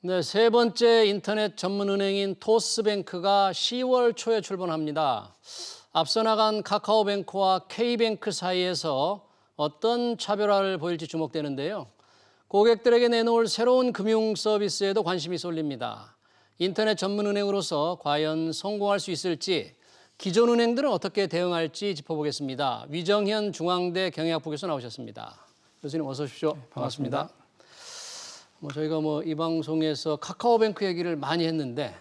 네, 세 번째 인터넷 전문 은행인 토스뱅크가 10월 초에 출범합니다. 앞서 나간 카카오뱅크와 K뱅크 사이에서 어떤 차별화를 보일지 주목되는데요. 고객들에게 내놓을 새로운 금융 서비스에도 관심이 쏠립니다. 인터넷 전문 은행으로서 과연 성공할 수 있을지, 기존 은행들은 어떻게 대응할지 짚어보겠습니다. 위정현 중앙대 경영학부 교수 나오셨습니다. 교수님 어서 오십시오. 반갑습니다. 저희가 이 방송에서 카카오뱅크 얘기를 많이 했는데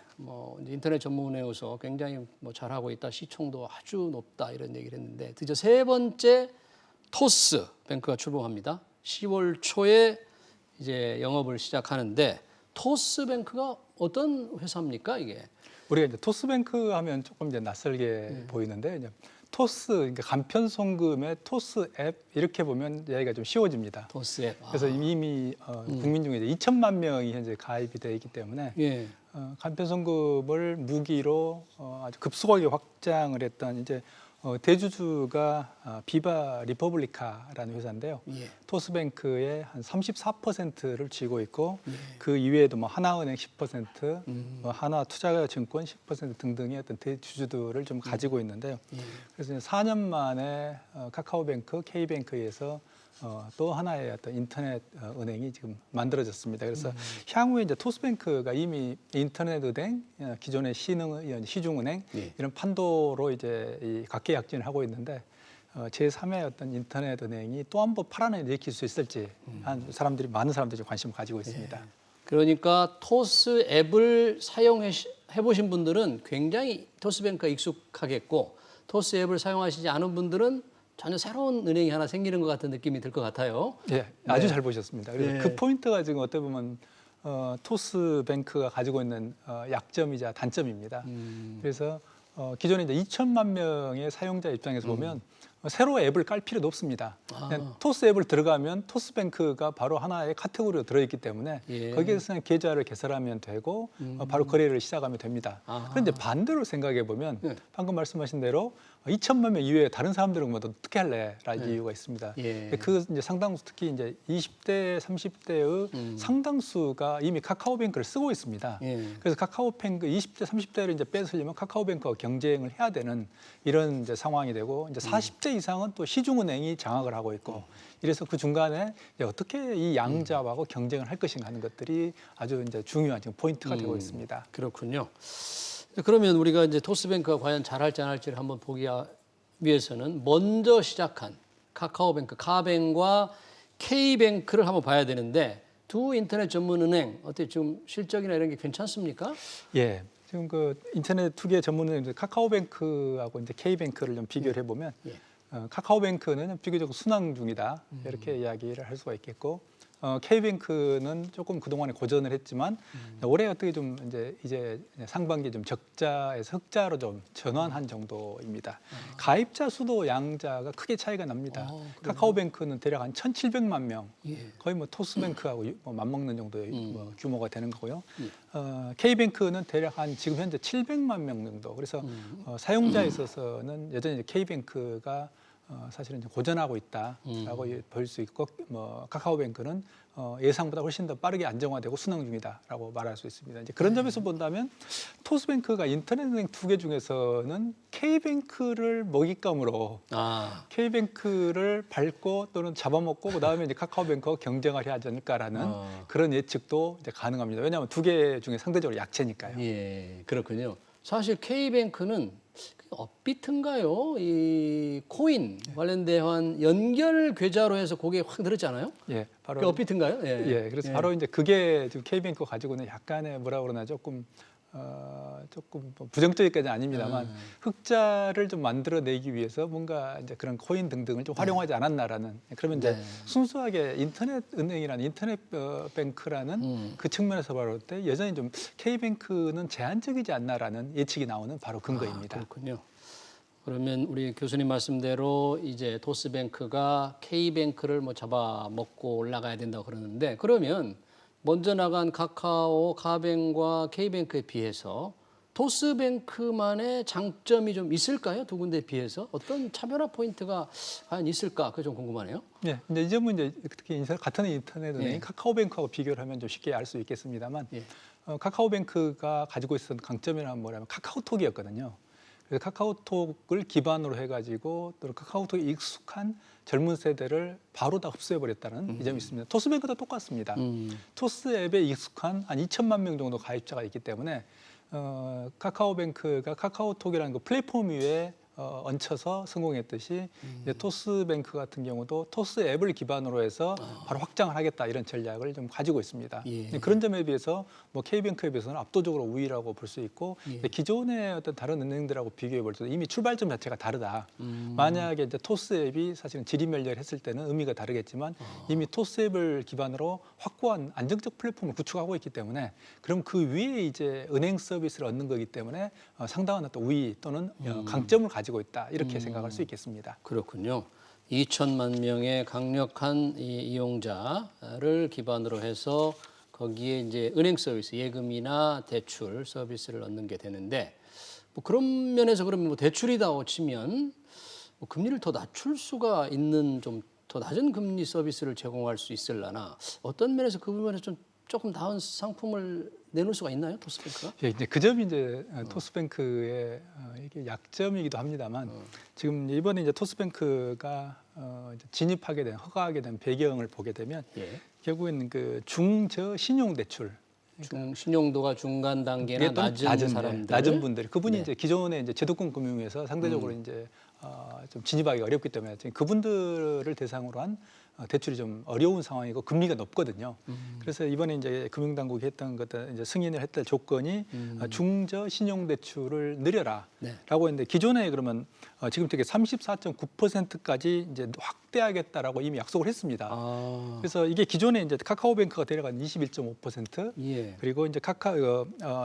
인터넷 전문은행으로서 굉장히 잘하고 있다, 시총도 아주 높다 이런 얘기를 했는데 드디어 세 번째 토스뱅크가 출범합니다. 10월 초에 이제 영업을 시작하는데 토스뱅크가 어떤 회사입니까 이게? 우리가 이제 토스뱅크 하면 조금 이제 낯설게 보이는데 이제 토스, 그러니까 간편송금의 토스 앱 이렇게 보면 이야기가 좀 쉬워집니다. 토스 앱. 그래서 이미 국민 중에 이제 2천만 명이 현재 가입이 되어 있기 때문에 예. 간편송금을 무기로 아주 급속하게 확장을 했던 이제 대주주가 비바 리퍼블리카라는 회사인데요. 예. 토스뱅크의 한 34%를 쥐고 있고 예. 그 이외에도 하나은행 10%, 하나투자증권 10% 등등의 어떤 대주주들을 좀 가지고 있는데요. 예. 그래서 이제 4년 만에 카카오뱅크, K뱅크에서 또 하나의 어떤 인터넷 은행이 지금 만들어졌습니다. 그래서 향후에 이제 토스뱅크가 이미 인터넷 은행, 기존의 시중은행 예. 이런 판도로 이제 이 각계약진을 하고 있는데 제3의 어떤 인터넷 은행이 또 한 번 파란을 일으킬 수 있을지 많은 사람들이 관심을 가지고 있습니다. 예. 그러니까 토스 앱을 사용해 보신 분들은 굉장히 토스뱅크가 익숙하겠고 토스 앱을 사용하시지 않은 분들은 전혀 새로운 은행이 하나 생기는 것 같은 느낌이 들 것 같아요. 예, 아주 잘 보셨습니다. 그래서 예. 그 포인트가 지금 어떻게 보면 토스뱅크가 가지고 있는 약점이자 단점입니다. 그래서 기존에 이제 2천만 명의 사용자 입장에서 보면 새로 앱을 깔 필요도 없습니다. 그냥 토스 앱을 들어가면 토스뱅크가 바로 하나의 카테고리로 들어있기 때문에 예. 거기에서 그냥 계좌를 개설하면 되고 바로 거래를 시작하면 됩니다. 그런데 반대로 생각해 보면 예. 방금 말씀하신 대로 2천만 명 이외에 다른 사람들은 어떻게 할래라는 이유가 있습니다. 예. 그 이제 상당수 특히 이제 20대, 30대의 상당수가 이미 카카오뱅크를 쓰고 있습니다. 예. 그래서 카카오뱅크 20대, 30대를 이제 뺏으려면 카카오뱅크와 경쟁을 해야 되는 이런 이제 상황이 되고 이제 40대 이상은 또 시중은행이 장악을 하고 있고 이래서 그 중간에 이제 어떻게 이 양자하고 경쟁을 할 것인가 하는 것들이 아주 이제 중요한 지금 포인트가 되고 있습니다. 그렇군요. 그러면 우리가 이제 토스뱅크가 과연 잘할지 안 할지를 한번 보기 위해서는 먼저 시작한 카카오뱅크, 카뱅과 K뱅크를 한번 봐야 되는데 두 인터넷 전문 은행 어떻게 좀 실적이나 이런 게 괜찮습니까? 예. 지금 그 인터넷 투기 전문은행 카카오뱅크하고 이제 K뱅크를 좀 비교를 해보면 예. 카카오뱅크는 비교적 순항 중이다 이렇게 이야기를 할 수가 있겠고 K뱅크는 조금 그동안에 고전을 했지만 올해 어떻게 좀 이제 상반기 좀 적자에서 흑자로 좀 전환한 정도입니다. 가입자 수도 양자가 크게 차이가 납니다. 카카오뱅크는 대략 한 1,700만 명, 예. 거의 토스뱅크하고 맞먹는 정도의 규모가 되는 거고요. K뱅크는 대략 한 지금 현재 700만 명 정도. 그래서 사용자에 있어서는 여전히 K뱅크가 사실은 이제 고전하고 있다라고 볼 수 있고 카카오뱅크는 예상보다 훨씬 더 빠르게 안정화되고 순항 중이다라고 말할 수 있습니다. 이제 그런 점에서 본다면 토스뱅크가 인터넷은행 두 개 중에서는 K뱅크를 먹잇감으로 K뱅크를 밟고 또는 잡아먹고 그다음에 이제 카카오뱅크와 경쟁을 하지 않을까라는 그런 예측도 이제 가능합니다. 왜냐하면 두 개 중에 상대적으로 약체니까요. 예, 그렇군요. 사실 K뱅크는 업비트인가요? 이 코인 관련된 연결 계좌로 해서 그게 확 늘었잖아요. 예, 바로 그 업비트인가요? 예. 예, 그래서 바로 이제 그게 지금 K뱅크가 가지고 있는 약간의 뭐라 그러나 조금 부정적이까지는 아닙니다만 흑자를 좀 만들어내기 위해서 뭔가 이제 그런 코인 등등을 좀 활용하지 않았나라는 그러면 이제 순수하게 인터넷 은행이라는 인터넷 뱅크라는 그 측면에서 봤을 때 여전히 좀 K뱅크는 제한적이지 않나라는 예측이 나오는 바로 근거입니다. 그렇군요. 그러면 우리 교수님 말씀대로 이제 토스뱅크가 K뱅크를 잡아먹고 올라가야 된다고 그러는데 그러면 먼저 나간 카카오, 카뱅과 K뱅크에 비해서 토스뱅크만의 장점이 좀 있을까요? 두 군데에 비해서 어떤 차별화 포인트가 과연 있을까? 그게 좀 궁금하네요. 네, 근데 이 점은 이제 특히 같은 인터넷 은행 예. 카카오뱅크하고 비교를 하면 좀 쉽게 알 수 있겠습니다만 예. 카카오뱅크가 가지고 있었던 강점이란 뭐냐면 카카오톡이었거든요. 그래서 카카오톡을 기반으로 해가지고 또 카카오톡에 익숙한 젊은 세대를 바로 다 흡수해버렸다는 이 점이 있습니다. 토스뱅크도 똑같습니다. 토스 앱에 익숙한 한 2천만 명 정도 가입자가 있기 때문에 카카오뱅크가 카카오톡이라는 그 플랫폼 위에 얹혀서 성공했듯이 이제 토스뱅크 같은 경우도 토스 앱을 기반으로 해서 바로 확장을 하겠다 이런 전략을 좀 가지고 있습니다. 예. 그런 점에 비해서 뭐 K뱅크에 비해서는 압도적으로 우위라고 볼 수 있고 예. 기존의 어떤 다른 은행들하고 비교해 볼 때 이미 출발점 자체가 다르다. 만약에 이제 토스 앱이 사실은 지리멸렬 했을 때는 의미가 다르겠지만 이미 토스 앱을 기반으로 확고한 안정적 플랫폼을 구축하고 있기 때문에 그럼 그 위에 이제 은행 서비스를 얻는 거기 때문에 상당한 어떤 우위 또는 강점을 가지고 있다 이렇게 생각할 수 있겠습니다. 그렇군요. 2천만 명의 강력한 이용자를 기반으로 해서 거기에 이제 은행 서비스, 예금이나 대출 서비스를 얻는 게 되는데 뭐 그런 면에서 그러면 뭐 대출이다 치면 뭐 금리를 더 낮출 수가 있는 좀 더 낮은 금리 서비스를 제공할 수 있을라나 어떤 면에서 그 부분에서 좀 조금 나은 상품을 내놓을 수가 있나요, 토스뱅크가? 예, 이제 그 점이 이제 토스뱅크의 이게 약점이기도 합니다만 지금 이번에 이제 토스뱅크가 이제 진입하게 된 허가하게 된 배경을 보게 되면 예. 결국에는 그 중저 신용 대출 신용도가 중간 단계나 이게 또 낮은 사람들, 낮은 분들 그분이 네. 이제 기존에 이제 제도권 금융에서 상대적으로 이제 좀 진입하기가 어렵기 때문에 지금 그분들을 대상으로 한 대출이 좀 어려운 상황이고 금리가 높거든요. 그래서 이번에 이제 금융당국이 했던 것들 이제 승인을 했던 조건이 중저 신용대출을 늘려라라고 네. 했는데 기존에 그러면 지금 되게 34.9%까지 이제 확대하겠다라고 이미 약속을 했습니다. 아, 그래서 이게 기존에 이제 카카오뱅크가 데려간 21.5% 예. 그리고 이제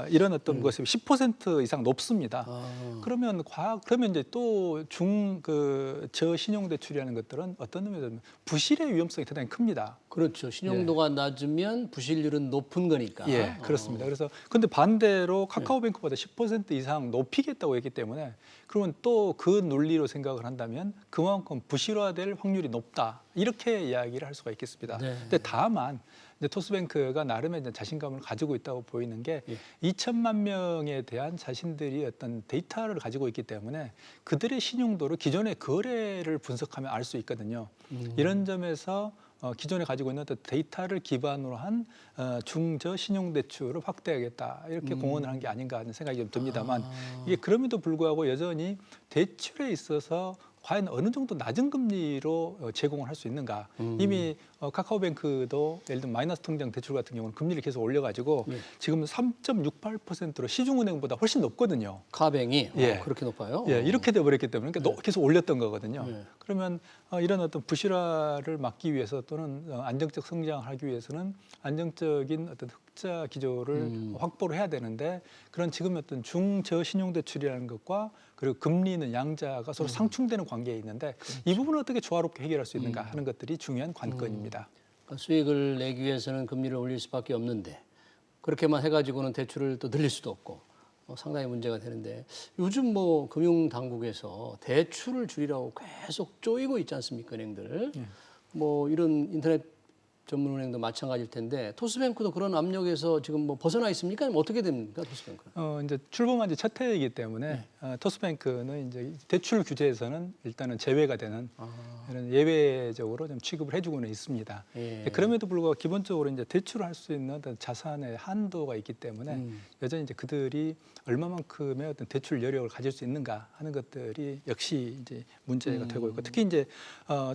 이런 어떤 것이 10% 이상 높습니다. 아, 그러면 이제 또 저신용대출이라는 것들은 어떤 의미에서 부실의 위험성이 대단히 큽니다. 그렇죠. 신용도가 낮으면 부실률은 높은 거니까. 예, 그렇습니다. 그래서 근데 반대로 카카오뱅크보다 10% 이상 높이겠다고 했기 때문에 그러면 또 그 논리로 생각을 한다면 그만큼 부실화될 확률이 높다 이렇게 이야기를 할 수가 있겠습니다. 네. 근데 다만 이제 토스뱅크가 나름의 이제 자신감을 가지고 있다고 보이는 게 예. 2천만 명에 대한 자신들이 어떤 데이터를 가지고 있기 때문에 그들의 신용도를 기존의 거래를 분석하면 알 수 있거든요. 이런 점에서 기존에 가지고 있는 어떤 데이터를 기반으로 한 중저 신용대출을 확대하겠다 이렇게 공언을 한 게 아닌가 하는 생각이 좀 듭니다만 이게 그럼에도 불구하고 여전히 대출에 있어서 과연 어느 정도 낮은 금리로 제공을 할 수 있는가? 이미 카카오뱅크도 예를 들면 마이너스 통장 대출 같은 경우는 금리를 계속 올려가지고 예. 지금 3.68%로 시중은행보다 훨씬 높거든요. 카뱅이 예. 그렇게 높아요? 예, 이렇게 돼버렸기 때문에 그러니까 계속 올렸던 거거든요. 네. 그러면 이런 어떤 부실화를 막기 위해서 또는 안정적 성장을 하기 위해서는 안정적인 어떤 흑자 기조를 확보를 해야 되는데 그런 지금 어떤 중저신용대출이라는 것과 그리고 금리는 양자가 서로 상충되는 관계에 있는데 이 부분을 어떻게 조화롭게 해결할 수 있는가 하는 것들이 중요한 관건입니다. 그러니까 수익을 내기 위해서는 금리를 올릴 수밖에 없는데 그렇게만 해가지고는 대출을 또 늘릴 수도 없고 상당히 문제가 되는데 요즘 뭐 금융당국에서 대출을 줄이라고 계속 쪼이고 있지 않습니까, 은행들. 뭐 이런 인터넷 전문은행도 마찬가지일 텐데 토스뱅크도 그런 압력에서 지금 뭐 벗어나 있습니까? 아니면 어떻게 됩니까, 토스뱅크는? 이제 출범한 지 첫 해이기 때문에 토스뱅크는 이제 대출 규제에서는 일단은 제외가 되는 이런 예외적으로 좀 취급을 해주고는 있습니다. 예. 그럼에도 불구하고 기본적으로 이제 대출을 할 수 있는 어떤 자산의 한도가 있기 때문에 여전히 이제 그들이 얼마만큼의 어떤 대출 여력을 가질 수 있는가 하는 것들이 역시 이제 문제가 되고 있고 특히 이제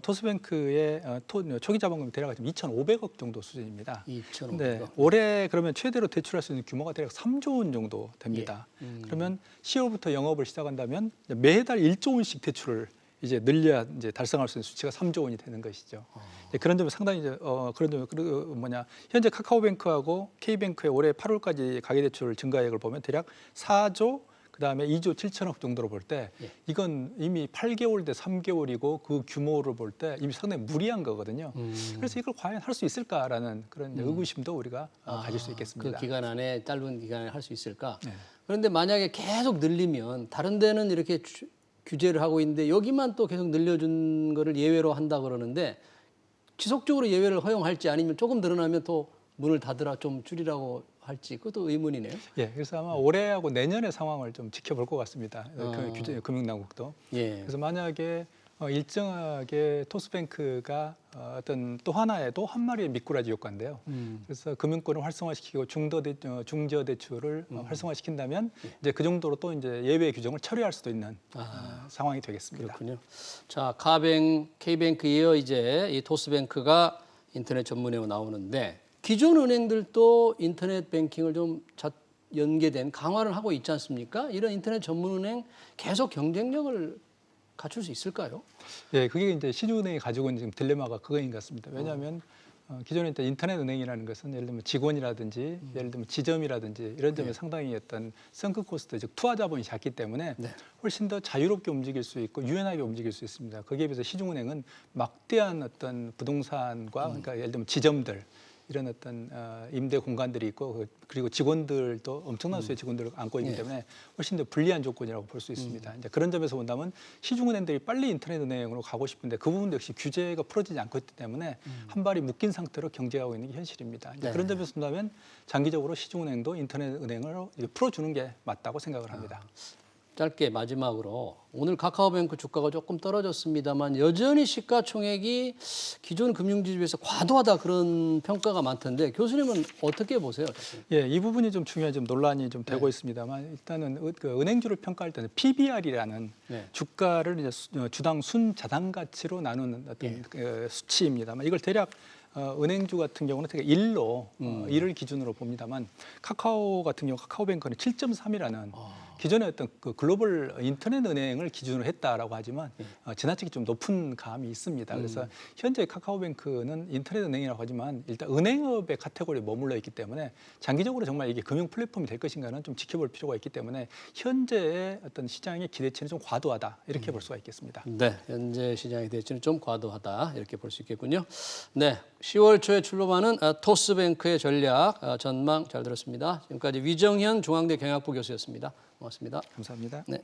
토스뱅크의 초기 자본금이 대략 2,500억 정도 수준입니다. 2,500억. 네, 올해 그러면 최대로 대출할 수 있는 규모가 대략 3조 원 정도 됩니다. 그러면 10월부터 영업을 시작한다면 매달 1조 원씩 대출을 이제 늘려야 이제 달성할 수 있는 수치가 3조 원이 되는 것이죠. 그런 점은 상당히 이제 그런 점 그리고 현재 카카오뱅크하고 K뱅크의 올해 8월까지 가계대출 증가액을 보면 대략 4조 그다음에 2조 7천억 정도로 볼 때 예. 이건 이미 8개월 대 3개월이고 그 규모를 볼 때 이미 상당히 무리한 거거든요. 그래서 이걸 과연 할 수 있을까라는 그런 의구심도 우리가 가질 수 있겠습니다. 그 기간 안에 짧은 기간에 할 수 있을까? 네. 그런데 만약에 계속 늘리면 다른 데는 이렇게 규제를 하고 있는데 여기만 또 계속 늘려준 거를 예외로 한다 그러는데 지속적으로 예외를 허용할지 아니면 조금 늘어나면 또 문을 닫으라 좀 줄이라고 할지 그것도 의문이네요. 예, 그래서 아마 올해하고 내년의 상황을 좀 지켜볼 것 같습니다. 금융당국도. 예. 그래서 만약에 일정하게 토스뱅크가 어떤 또 하나의 또 한 마리의 미꾸라지 효과인데요. 그래서 금융권을 활성화시키고 중저 대출을 활성화시킨다면 이제 그 정도로 또 이제 예외 규정을 처리할 수도 있는 상황이 되겠습니다. 그렇군요. 자, K뱅크에 이어 이제 이 토스뱅크가 인터넷 전문회로 나오는데 기존 은행들도 인터넷 뱅킹을 좀 연계된 강화를 하고 있지 않습니까? 이런 인터넷 전문은행 계속 경쟁력을 갖출 수 있을까요? 예, 그게 이제 시중은행이 가지고 있는 지금 딜레마가 그거인 것 같습니다. 왜냐하면 기존에 인터넷 은행이라는 것은 예를 들면 직원이라든지 예를 들면 지점이라든지 이런 점에 상당히 어떤 선크 코스트, 즉 투하 자본이 작기 때문에 훨씬 더 자유롭게 움직일 수 있고 유연하게 움직일 수 있습니다. 거기에 비해서 시중은행은 막대한 어떤 부동산과 그러니까 예를 들면 지점들 이런 어떤 임대 공간들이 있고 그리고 직원들도 엄청난 수의 직원들을 안고 있기 때문에 훨씬 더 불리한 조건이라고 볼 수 있습니다. 이제 그런 점에서 본다면 시중은행들이 빨리 인터넷 은행으로 가고 싶은데 그 부분 역시 규제가 풀어지지 않고 있기 때문에 한 발이 묶인 상태로 경쟁하고 있는 게 현실입니다. 이제 그런 점에서 본다면 장기적으로 시중은행도 인터넷 은행을 풀어주는 게 맞다고 생각을 합니다. 짧게 마지막으로 오늘 카카오뱅크 주가가 조금 떨어졌습니다만 여전히 시가총액이 기존 금융지에 비해서 과도하다 그런 평가가 많던데 교수님은 어떻게 보세요? 예, 이 부분이 좀 중요한 좀 논란이 좀 되고 있습니다만 일단은 그 은행주를 평가할 때는 PBR이라는 주가를 이제 주당 순자산 가치로 나누는 어떤 그 수치입니다만 이걸 대략 은행주 같은 경우는 되게 1을 기준으로 봅니다만 카카오 같은 경우 카카오뱅크는 7.3이라는 기존의 어떤 그 글로벌 인터넷 은행을 기준으로 했다라고 하지만 지나치게 좀 높은 감이 있습니다. 그래서 현재 카카오뱅크는 인터넷 은행이라고 하지만 일단 은행업의 카테고리에 머물러 있기 때문에 장기적으로 정말 이게 금융 플랫폼이 될 것인가는 좀 지켜볼 필요가 있기 때문에 현재의 어떤 시장의 기대치는 좀 과도하다 이렇게 볼 수가 있겠습니다. 네, 현재 시장의 기대치는 좀 과도하다 이렇게 볼 수 있겠군요. 네, 10월 초에 출범하는 토스뱅크의 전략 전망 잘 들었습니다. 지금까지 위정현 중앙대 경영학부 교수였습니다. 고맙습니다. 감사합니다. 네.